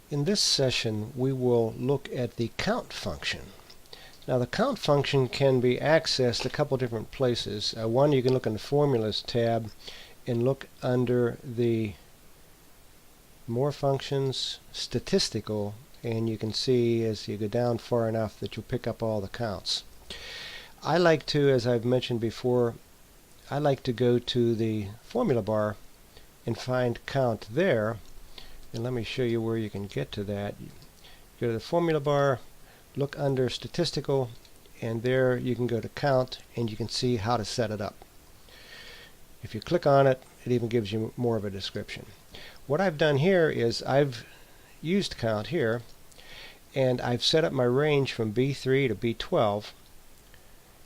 In this session, we will look at the count function. Now, the count function can be accessed a couple different places. One, you can look in the Formulas tab and look under the More Functions, Statistical, and you can see as you go down far enough that you'll pick up all the counts. I like to, as I've mentioned before, I like to go to the formula bar and find count there. And let me show you where you can get to that. Go to the formula bar, look under statistical, and there you can go to count and you can see how to set it up. If you click on it, it even gives you more of a description. What I've done here is I've used count here, and I've set up my range from B3 to B12,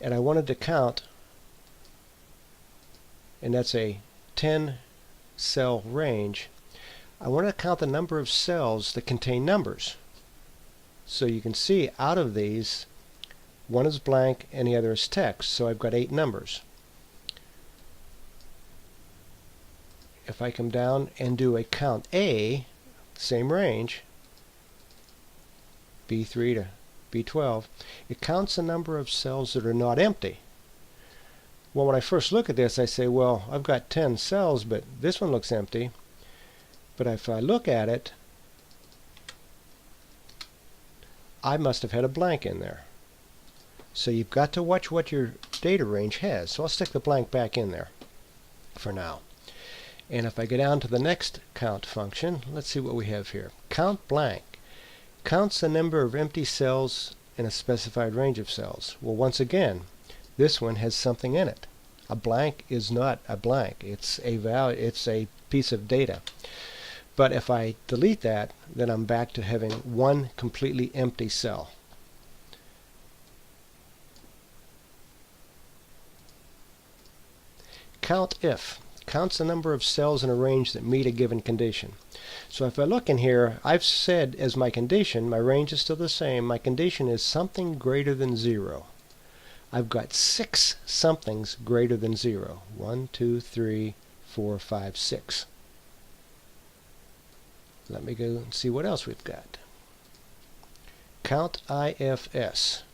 and I wanted to count, and that's a 10 cell range. I want to count the number of cells that contain numbers. So you can see out of these, one is blank and the other is text. So I've got 8 numbers. If I come down and do a count A, same range, B3 to B12, it counts the number of cells that are not empty. Well, when I first look at this, I say, well, I've got 10 cells, but this one looks empty. But if I look at it, I must have had a blank in there. So you've got to watch what your data range has. So I'll stick the blank back in there for now. And if I go down to the next count function, let's see what we have here. Count blank counts the number of empty cells in a specified range of cells. Well, once again, this one has something in it. A blank is not a blank. It's a value. It's a piece of data. But if I delete that, then I'm back to having one completely empty cell. Count if counts the number of cells in a range that meet a given condition. So if I look in here, I've said as my condition, my range is still the same, my condition is something greater than 0. I've got 6 somethings greater than 0. 1, 2, 3, 4, 5, 6. Let me go and see what else we've got. Count IFS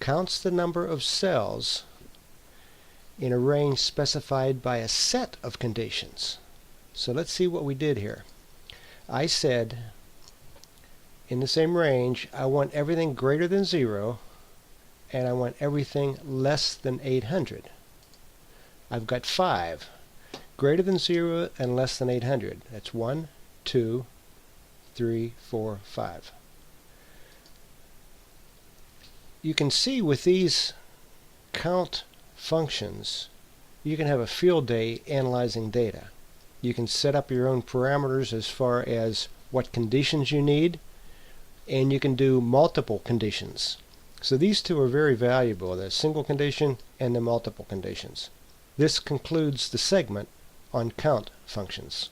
counts the number of cells in a range specified by a set of conditions. So let's see what we did here. I said in the same range I want everything greater than 0 and I want everything less than 800. I've got 5 greater than 0 and less than 800. That's 1, 2, 3, 4, 5. You can see with these count functions, you can have a field day analyzing data. You can set up your own parameters as far as what conditions you need, and you can do multiple conditions. So these two are very valuable, the single condition and the multiple conditions. This concludes the segment on count functions.